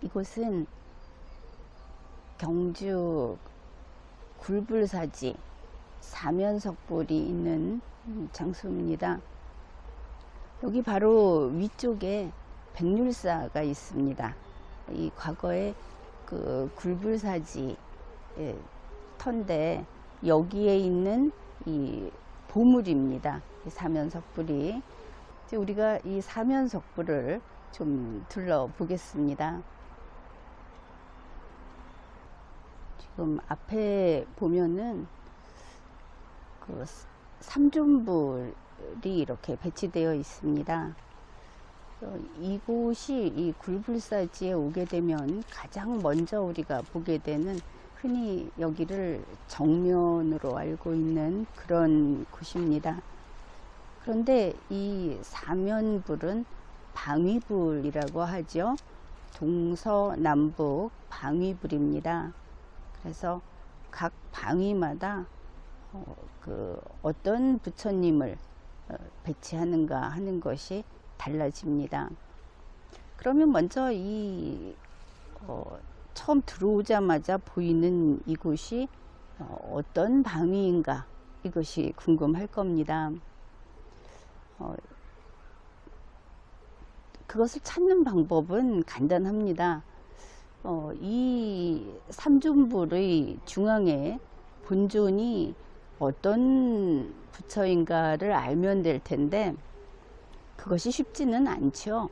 이곳은 경주 굴불사지 사면석불이 있는 장소입니다. 여기 바로 위쪽에 백률사가 있습니다. 이 과거에 그 굴불사지 터인데 여기에 있는 이 보물입니다. 이 사면석불이. 이제 우리가 이 사면석불을 좀 둘러보겠습니다. 지금 앞에 보면은 그 삼존불이 이렇게 배치되어 있습니다. 이곳이 이 굴불사지에 오게 되면 가장 먼저 우리가 보게 되는, 흔히 여기를 정면으로 알고 있는 그런 곳입니다. 그런데 이 사면불은 방위불이라고 하죠. 동서남북 방위불입니다. 그래서 각 방위마다 어떤 부처님을 배치하는가 하는 것이 달라집니다. 그러면 먼저 이 처음 들어오자마자 보이는 이곳이 어떤 방위인가, 이것이 궁금할 겁니다. 그것을 찾는 방법은 간단합니다. 이 삼존불의 중앙에 본존이 어떤 부처인가를 알면 될 텐데, 그것이 쉽지는 않죠.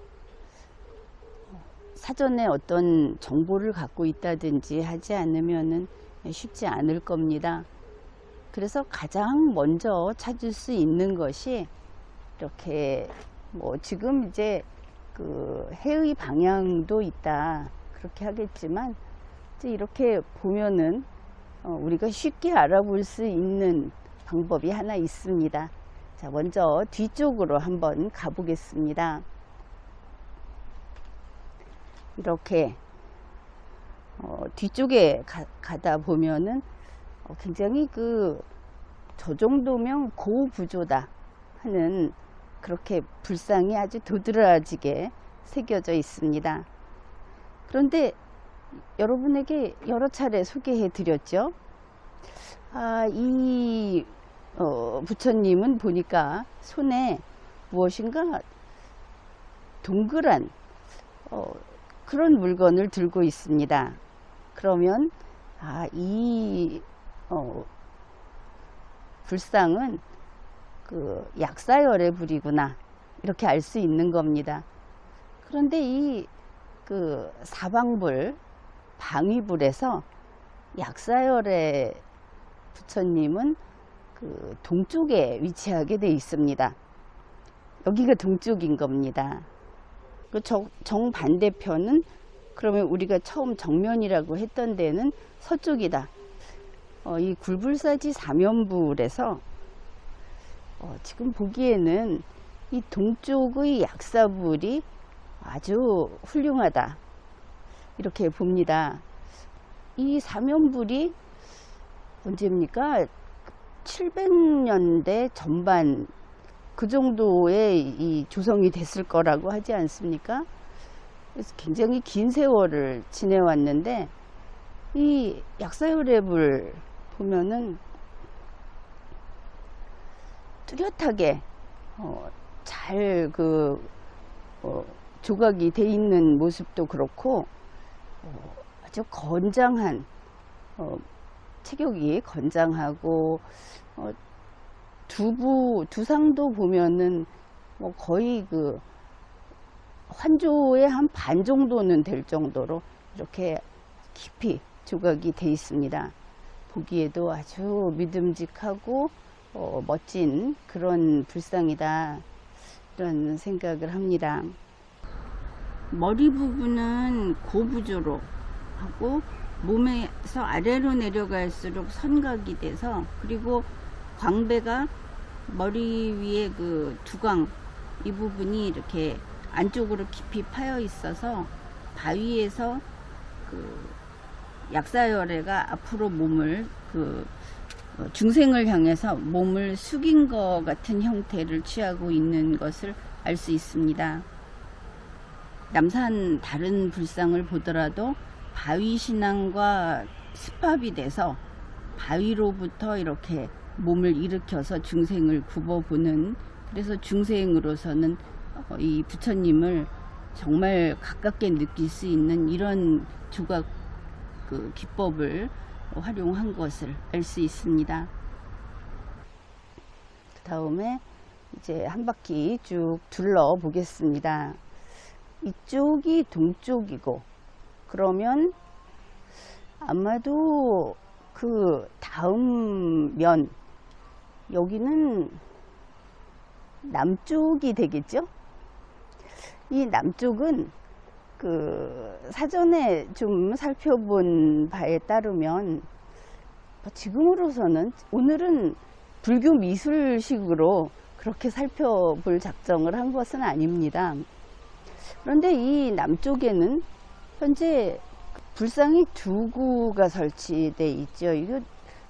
사전에 어떤 정보를 갖고 있다든지 하지 않으면은 쉽지 않을 겁니다. 그래서 가장 먼저 찾을 수 있는 것이 이렇게 지금 이제 그 해의 방향도 있다 그렇게 하겠지만, 이제 이렇게 보면은 우리가 쉽게 알아볼 수 있는 방법이 하나 있습니다. 자, 먼저 뒤쪽으로 한번 가보겠습니다. 이렇게 뒤쪽에 가다 보면은 굉장히 저 정도면 고부조다 하는 그렇게 불상이 아주 도드라지게 새겨져 있습니다. 그런데 여러분에게 여러 차례 소개해 드렸죠. 이 부처님은 보니까 손에 무엇인가 동그란 그런 물건을 들고 있습니다. 그러면 이 불상은 그 약사열의 불이구나, 이렇게 알 수 있는 겁니다. 그런데 이 사방불 방위불에서 약사열의 부처님은 그 동쪽에 위치하게 되어 있습니다. 여기가 동쪽인 겁니다. 그 정반대편은, 그러면 우리가 처음 정면이라고 했던 데는 서쪽이다. 이 굴불사지 사면불에서 지금 보기에는 이 동쪽의 약사불이 아주 훌륭하다, 이렇게 봅니다. 이 사면불이 언제입니까? 700년대 전반 그 정도의 이 조성이 됐을 거라고 하지 않습니까? 그래서 굉장히 긴 세월을 지내왔는데, 이 약사열의 불 보면은 뚜렷하게 잘 조각이 돼 있는 모습도 그렇고, 아주 건장한 체격이 건장하고, 두상도 보면은 거의 환조의 한 반 정도는 될 정도로 이렇게 깊이 조각이 돼 있습니다. 보기에도 아주 믿음직하고 멋진 그런 불상이다, 이런 생각을 합니다. 머리 부분은 고부조로 하고, 몸에서 아래로 내려갈수록 선각이 돼서, 그리고 광배가 머리 위에 두광 이 부분이 이렇게 안쪽으로 깊이 파여 있어서, 바위에서 약사열애가 앞으로 몸을 중생을 향해서 몸을 숙인 것 같은 형태를 취하고 있는 것을 알 수 있습니다. 남산 다른 불상을 보더라도 바위 신앙과 습합이 돼서 바위로부터 이렇게 몸을 일으켜서 중생을 굽어보는, 그래서 중생으로서는 이 부처님을 정말 가깝게 느낄 수 있는 이런 조각 그 기법을 활용한 것을 알 수 있습니다. 그 다음에 이제 한 바퀴 쭉 둘러 보겠습니다. 이쪽이 동쪽이고, 그러면 아마도 그 다음 면, 여기는 남쪽이 되겠죠? 이 남쪽은 그 사전에 좀 살펴본 바에 따르면, 지금으로서는 오늘은 불교 미술식으로 그렇게 살펴볼 작정을 한 것은 아닙니다. 그런데 이 남쪽에는 현재 불상이 두 구가 설치되어 있죠. 이거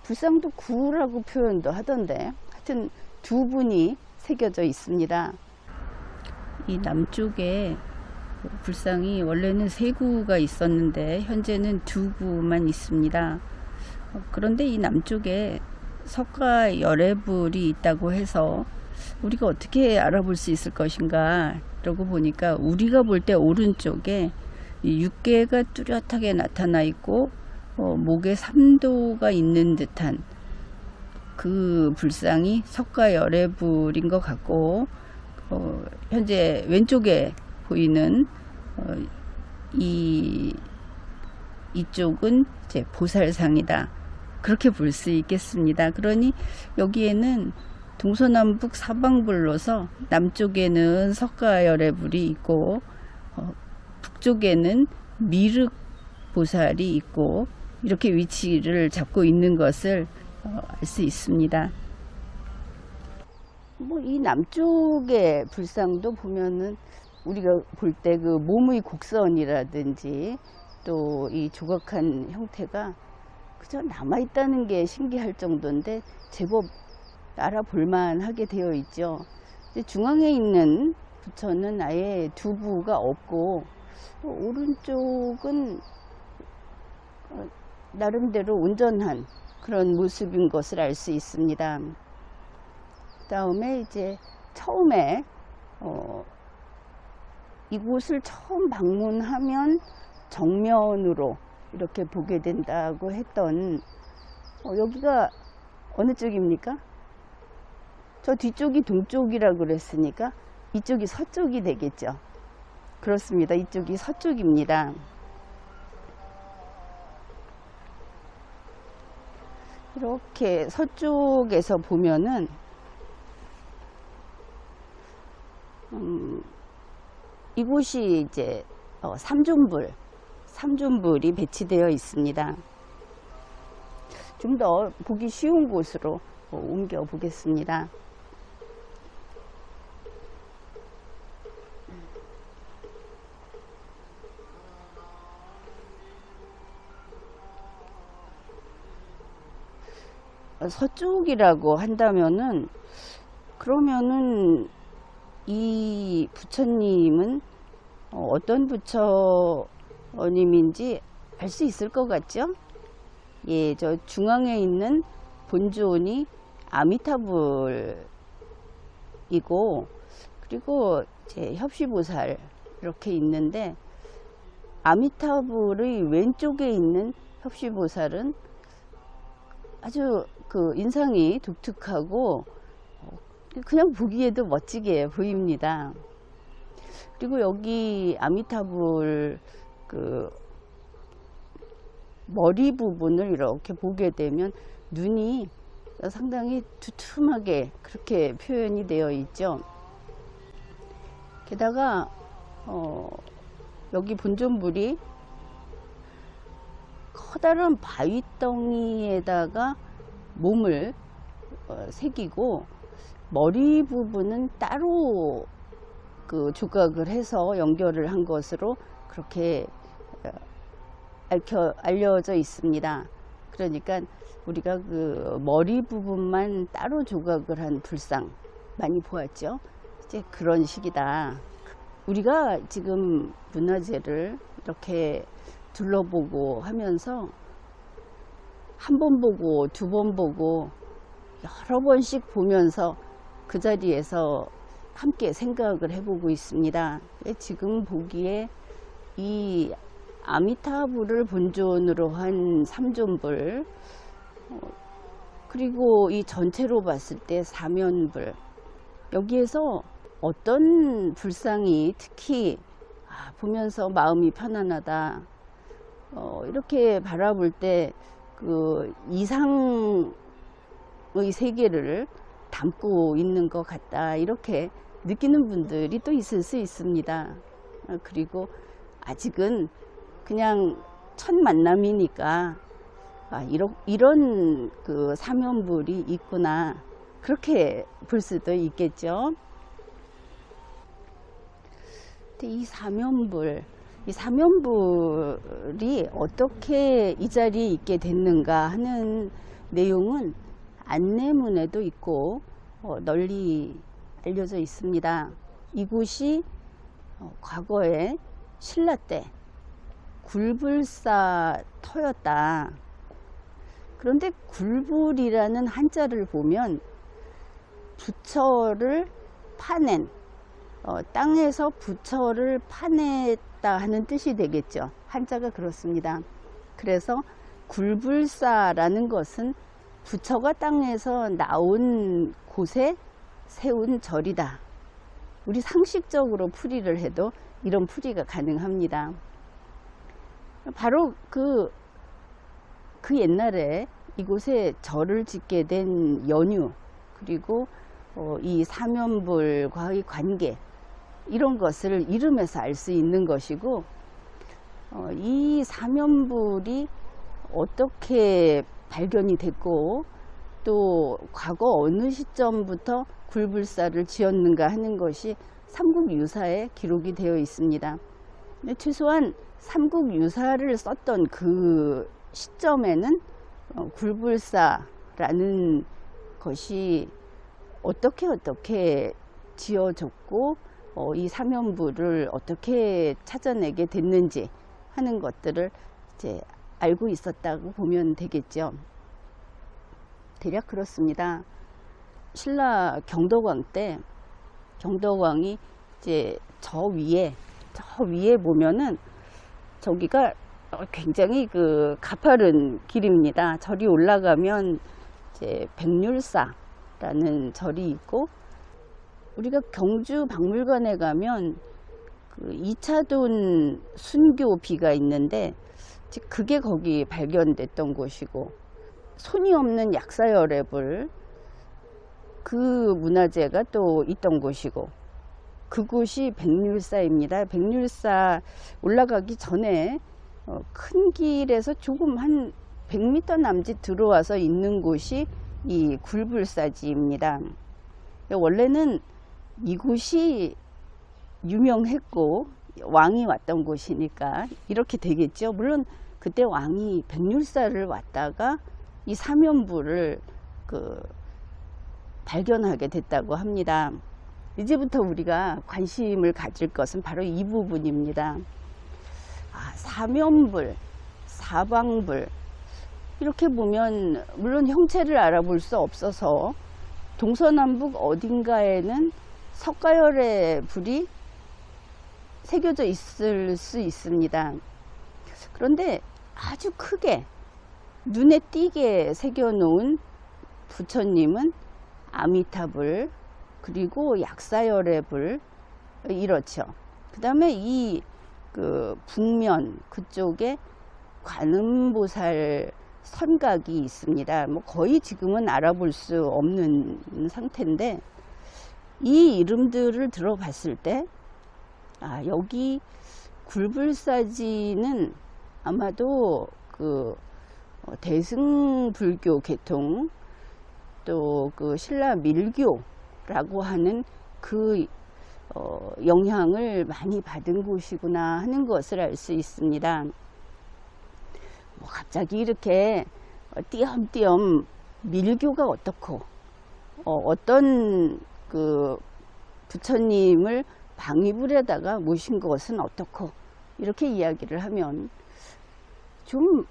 불상도 구라고 표현도 하던데, 하여튼 두 분이 새겨져 있습니다. 이 남쪽에 불상이 원래는 세 구가 있었는데 현재는 두 구만 있습니다. 그런데 이 남쪽에 석가 열애불이 있다고 해서 우리가 어떻게 알아볼 수 있을 것인가, 그러고 보니까 우리가 볼 때 오른쪽에 육계가 뚜렷하게 나타나 있고 목에 삼도가 있는 듯한 그 불상이 석가 열애불인 것 같고, 현재 왼쪽에 보이는 이쪽은 이제 보살상이다, 그렇게 볼 수 있겠습니다. 그러니 여기에는 동서남북 사방불로서 남쪽에는 석가열애불이 있고 북쪽에는 미륵보살이 있고, 이렇게 위치를 잡고 있는 것을 알 수 있습니다. 이 남쪽의 불상도 보면은 우리가 볼 때 그 몸의 곡선이라든지 또 이 조각한 형태가 그저 남아있다는 게 신기할 정도인데 제법 알아볼만 하게 되어 있죠. 중앙에 있는 부처는 아예 두부가 없고, 오른쪽은 나름대로 온전한 그런 모습인 것을 알 수 있습니다. 그 다음에 이제 처음에 이곳을 처음 방문하면 정면으로 이렇게 보게 된다고 했던, 여기가 어느 쪽입니까? 저 뒤쪽이 동쪽이라고 그랬으니까 이쪽이 서쪽이 되겠죠. 그렇습니다. 이쪽이 서쪽입니다. 이렇게 서쪽에서 보면은 이곳이 이제 삼존불이 배치되어 있습니다. 좀 더 보기 쉬운 곳으로 옮겨 보겠습니다. 서쪽이라고 한다면은, 그러면은 이 부처님은 어떤 부처님인지 알 수 있을 것 같죠? 예, 저 중앙에 있는 본존이 아미타불이고, 그리고 이제 협시보살 이렇게 있는데, 아미타불의 왼쪽에 있는 협시보살은 아주 그 인상이 독특하고 그냥 보기에도 멋지게 보입니다. 그리고 여기 아미타불 그 머리 부분을 이렇게 보게 되면 눈이 상당히 두툼하게 그렇게 표현이 되어 있죠. 게다가 여기 본존불이 커다란 바위덩이에다가 몸을 새기고, 머리 부분은 따로 그 조각을 해서 연결을 한 것으로 그렇게 알려져 있습니다. 그러니까 우리가 그 머리 부분만 따로 조각을 한 불상 많이 보았죠. 이제 그런 식이다, 우리가 지금 문화재를 이렇게 둘러보고 하면서 한 번 보고 두 번 보고 여러 번씩 보면서 그 자리에서 함께 생각을 해보고 있습니다. 지금 보기에 이 아미타불을 본존으로 한 삼존불, 그리고 이 전체로 봤을 때 사면불, 여기에서 어떤 불상이 특히 보면서 마음이 편안하다, 이렇게 바라볼 때 그 이상의 세계를 담고 있는 것 같다, 이렇게 느끼는 분들이 또 있을 수 있습니다. 그리고 아직은 그냥 첫 만남이니까 이런 그 사면불이 있구나, 그렇게 볼 수도 있겠죠. 이 사면불이 어떻게 이 자리에 있게 됐는가 하는 내용은 안내문에도 있고 널리 알려져 있습니다. 이곳이 과거에 신라 때 굴불사터였다. 그런데 굴불이라는 한자를 보면 부처를 파낸, 땅에서 부처를 파냈다 하는 뜻이 되겠죠. 한자가 그렇습니다. 그래서 굴불사라는 것은 부처가 땅에서 나온 곳에 세운 절이다. 우리 상식적으로 풀이를 해도 이런 풀이가 가능합니다. 바로 그 옛날에 이곳에 절을 짓게 된 연유, 그리고 이 사면불과의 관계, 이런 것을 이름에서 알 수 있는 것이고, 이 사면불이 어떻게 발견이 됐고 또 과거 어느 시점부터 굴불사를 지었는가 하는 것이 삼국유사에 기록이 되어 있습니다. 최소한 삼국유사를 썼던 그 시점에는 굴불사라는 것이 어떻게 지어졌고 이 사면불을 어떻게 찾아내게 됐는지 하는 것들을 이제 알고 있었다고 보면 되겠죠. 대략 그렇습니다. 신라 경덕왕 때 경덕왕이 이제 저 위에 보면은 저기가 굉장히 그 가파른 길입니다. 절이 올라가면 이제 백률사라는 절이 있고, 우리가 경주 박물관에 가면 그 2차돈 순교비가 있는데 그게 거기 발견됐던 곳이고, 손이 없는 약사열애불, 그 문화재가 또 있던 곳이고, 그곳이 백률사입니다. 백률사 올라가기 전에 큰 길에서 조금 한 100m 남짓 들어와서 있는 곳이 이 굴불사지입니다. 원래는 이곳이 유명했고 왕이 왔던 곳이니까 이렇게 되겠죠. 물론 그때 왕이 백률사를 왔다가 이 사면불을 발견하게 됐다고 합니다. 이제부터 우리가 관심을 가질 것은 바로 이 부분입니다. 사면불, 사방불, 이렇게 보면 물론 형체를 알아볼 수 없어서 동서남북 어딘가에는 석가열의 불이 새겨져 있을 수 있습니다. 그런데 아주 크게 눈에 띄게 새겨놓은 부처님은 아미타불, 그리고 약사열의 불, 이렇죠. 그 다음에 이 북면 그쪽에 관음보살 선각이 있습니다. 뭐 거의 지금은 알아볼 수 없는 상태인데, 이 이름들을 들어봤을 때 여기 굴불사지는 아마도 대승불교 계통, 또 신라 밀교라고 하는 영향을 많이 받은 곳이구나 하는 것을 알 수 있습니다. 갑자기 이렇게 띄엄띄엄 밀교가 어떻고 어떤 부처님을 방위불에다가 모신 것은 어떻고 이렇게 이야기를 하면 좀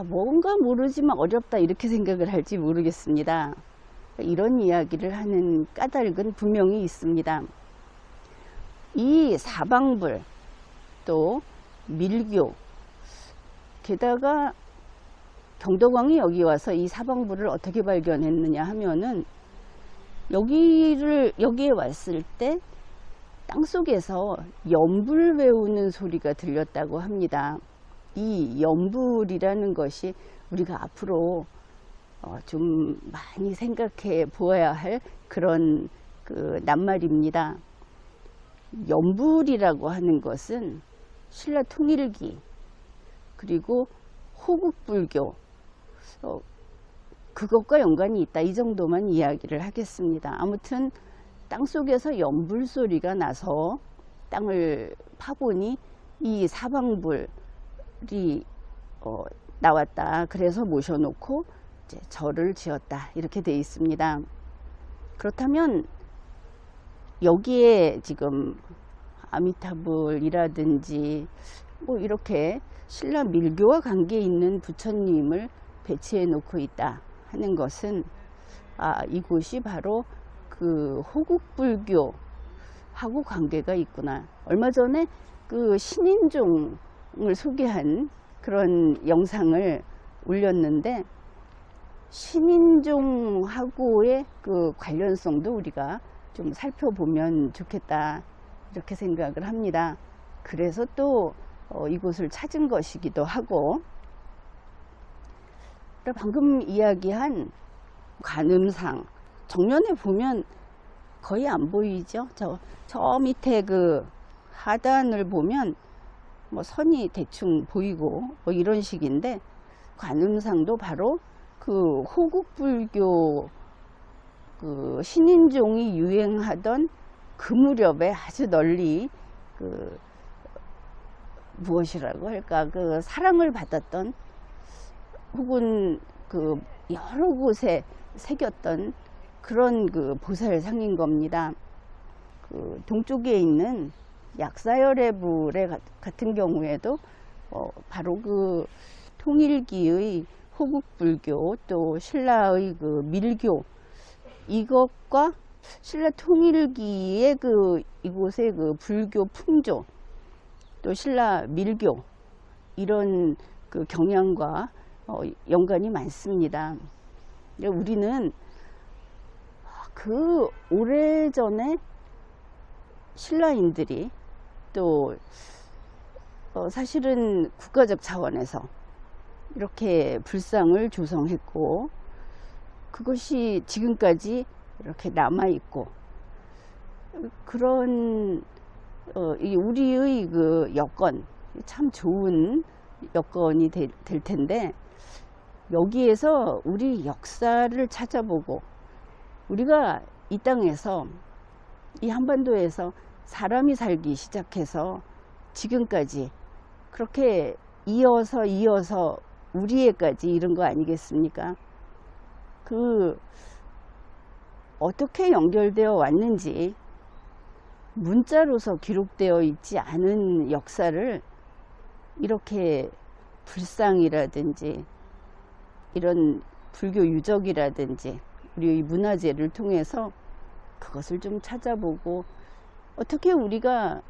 뭔가 모르지만 어렵다 이렇게 생각을 할지 모르겠습니다. 이런 이야기를 하는 까닭은 분명히 있습니다. 이 사방불 또 밀교 게다가 경덕왕이 여기 와서 이 사방불을 어떻게 발견했느냐 하면은 여기에 왔을 때 땅속에서 연불 외우는 소리가 들렸다고 합니다. 이 연불이라는 것이 우리가 앞으로 좀 많이 생각해 보아야 할 그런 낱말입니다. 연불이라고 하는 것은 신라 통일기 그리고 호국불교 그것과 연관이 있다 이 정도만 이야기를 하겠습니다. 아무튼 땅속에서 연불 소리가 나서 땅을 파보니 이 사방불이 나왔다. 그래서 모셔놓고 이제 절을 지었다 이렇게 되어 있습니다. 그렇다면 여기에 지금 아미타불이라든지 뭐 이렇게 신라 밀교와 관계 있는 부처님을 배치해 놓고 있다 하는 것은 이곳이 바로 그 호국불교하고 관계가 있구나. 얼마 전에 그 신인종을 소개한 그런 영상을 올렸는데 신인종하고의 그 관련성도 우리가 좀 살펴보면 좋겠다 이렇게 생각을 합니다. 그래서 또 이곳을 찾은 것이기도 하고 방금 이야기한 관음상 정면에 보면 거의 안 보이죠. 저 밑에 그 하단을 보면 뭐 선이 대충 보이고 뭐 이런 식인데 관음상도 바로 그 호국불교 그 신인종이 유행하던 그 무렵에 아주 널리 그 무엇이라고 할까 그 사랑을 받았던 혹은 그 여러 곳에 새겼던 그런 그 보살상인 겁니다. 그 동쪽에 있는 약사열애불의 같은 경우에도 바로 그 통일기의 호국불교 또 신라의 그 밀교 이것과 신라 통일기의 그 이곳의 그 불교 풍조 또 신라 밀교 이런 그 경향과 연관이 많습니다. 우리는 그 오래전에 신라인들이 또 사실은 국가적 차원에서 이렇게 불상을 조성했고 그것이 지금까지 이렇게 남아있고 그런 우리의 그 여건 참 좋은 여건이 될 텐데 여기에서 우리 역사를 찾아보고 우리가 이 땅에서 이 한반도에서 사람이 살기 시작해서 지금까지 그렇게 이어서 우리에까지 이른 거 아니겠습니까? 그 어떻게 연결되어 왔는지 문자로서 기록되어 있지 않은 역사를 이렇게 불상이라든지 이런 불교 유적이라든지 우리의 문화재를 통해서 그것을 좀 찾아보고 어떻게 우리가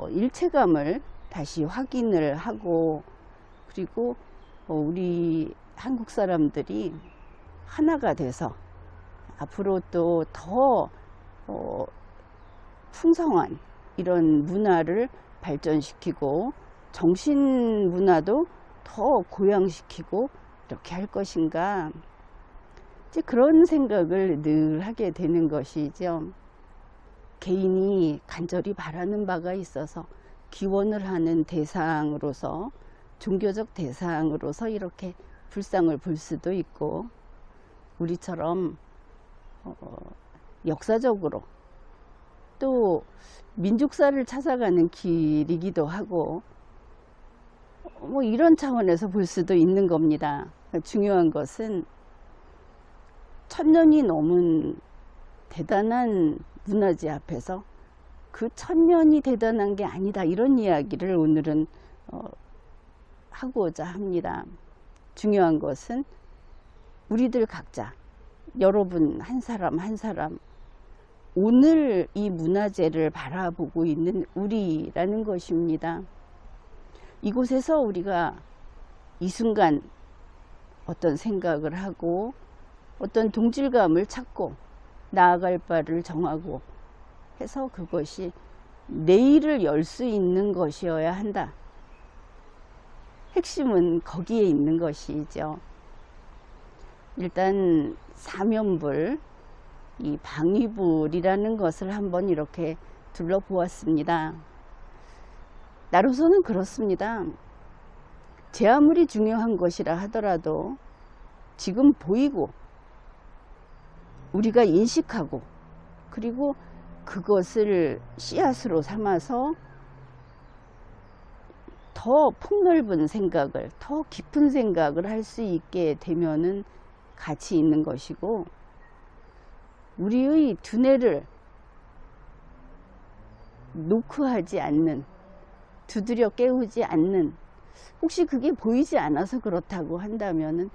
일체감을 다시 확인을 하고 그리고 우리 한국 사람들이 하나가 돼서 앞으로 또 더 풍성한 이런 문화를 발전시키고 정신 문화도 더 고양시키고 이렇게 할 것인가 이제 그런 생각을 늘 하게 되는 것이죠. 개인이 간절히 바라는 바가 있어서 기원을 하는 대상으로서 종교적 대상으로서 이렇게 불상을 볼 수도 있고 우리처럼 역사적으로 또 민족사를 찾아가는 길이기도 하고 뭐 이런 차원에서 볼 수도 있는 겁니다. 중요한 것은 1000년이 넘은 대단한 문화재 앞에서 그 1000년이 대단한 게 아니다, 이런 이야기를 오늘은 하고자 합니다. 중요한 것은 우리들 각자, 여러분 한 사람 한 사람, 오늘 이 문화재를 바라보고 있는 우리라는 것입니다. 이곳에서 우리가 이 순간 어떤 생각을 하고 어떤 동질감을 찾고 나아갈 바를 정하고 해서 그것이 내일을 열 수 있는 것이어야 한다. 핵심은 거기에 있는 것이죠. 일단 사면불, 이 방위불이라는 것을 한번 이렇게 둘러보았습니다. 나로서는 그렇습니다. 제 아무리 중요한 것이라 하더라도 지금 보이고 우리가 인식하고 그리고 그것을 씨앗으로 삼아서 더 폭넓은 생각을, 더 깊은 생각을 할 수 있게 되면은 가치 있는 것이고, 우리의 두뇌를 노크하지 않는, 두드려 깨우지 않는, 혹시 그게 보이지 않아서 그렇다고 한다면은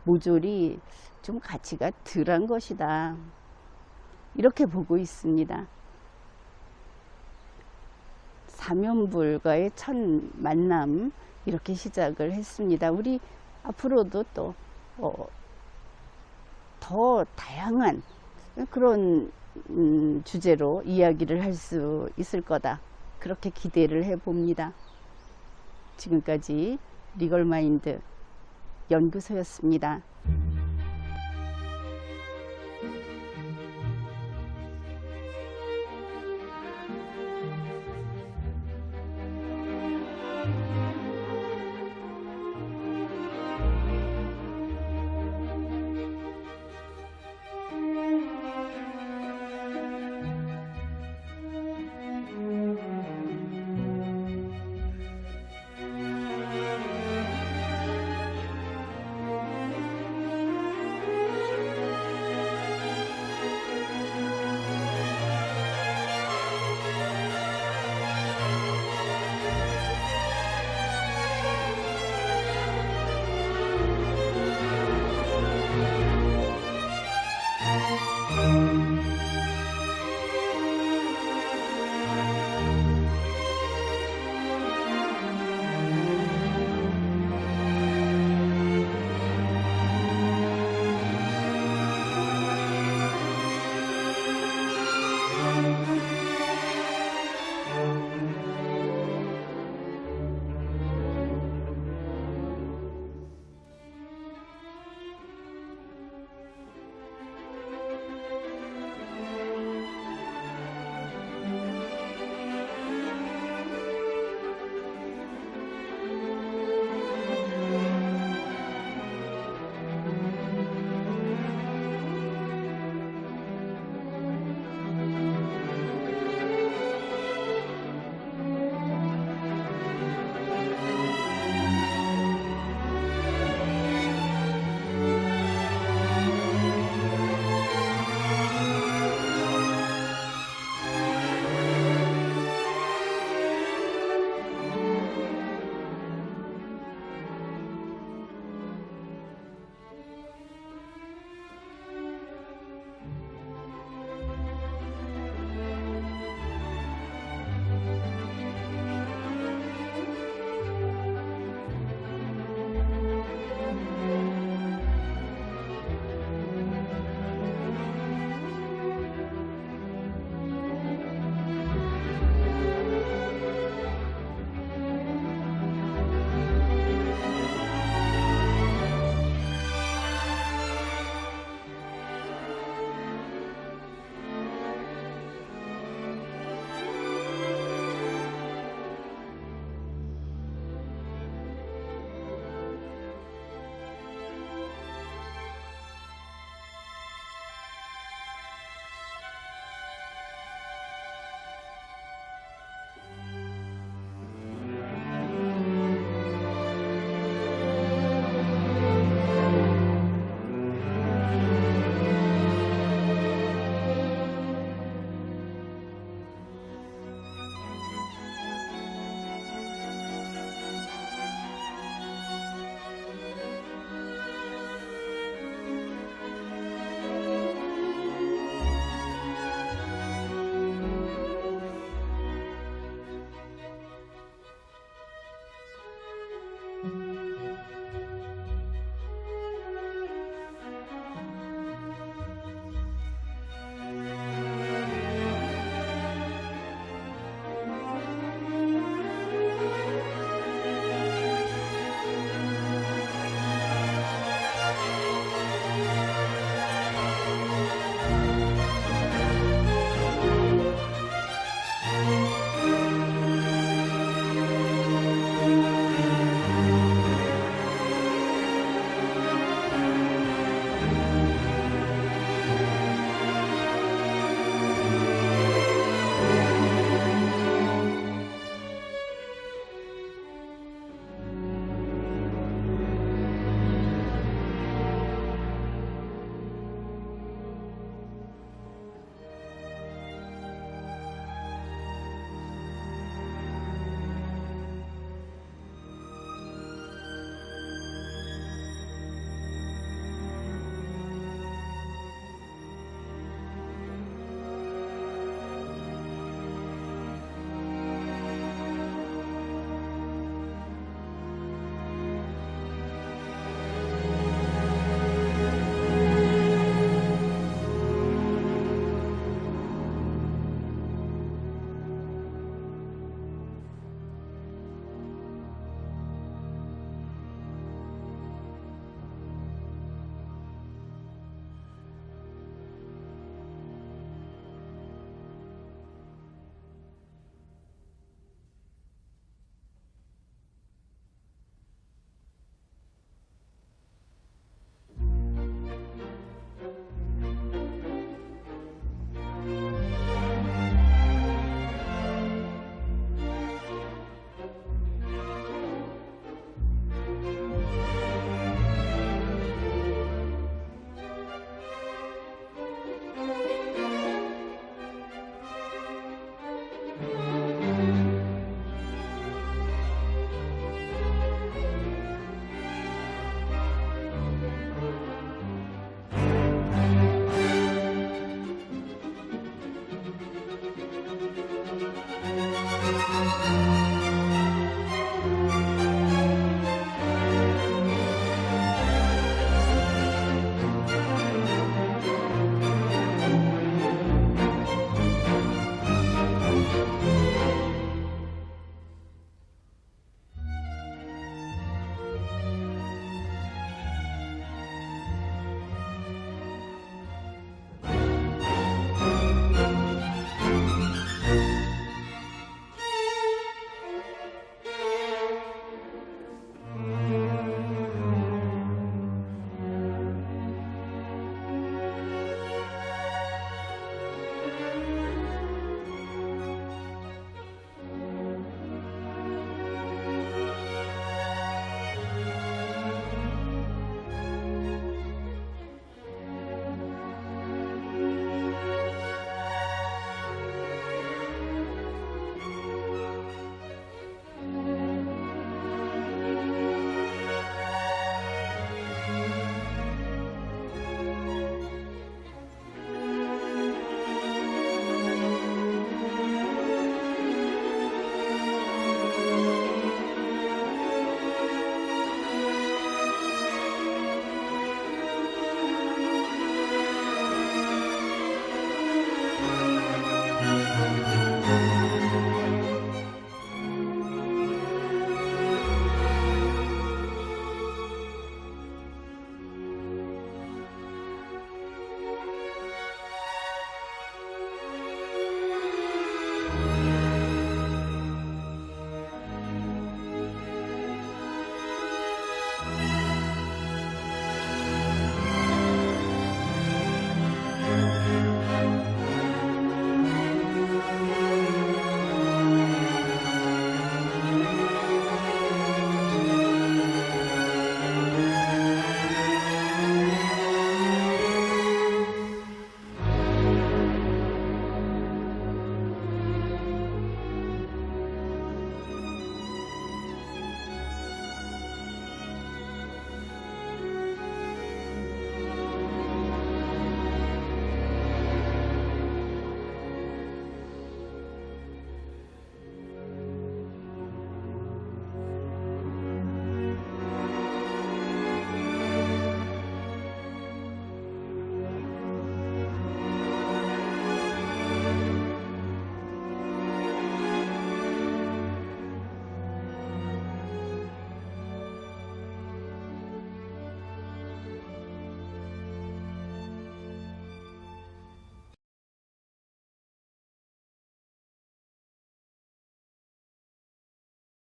모조리 좀 가치가 덜한 것이다, 이렇게 보고 있습니다. 사면불과의 첫 만남, 이렇게 시작을 했습니다. 우리 앞으로도 또 더 다양한 그런 주제로 이야기를 할 수 있을 거다, 그렇게 기대를 해봅니다. 지금까지 리걸마인드 연구소였습니다.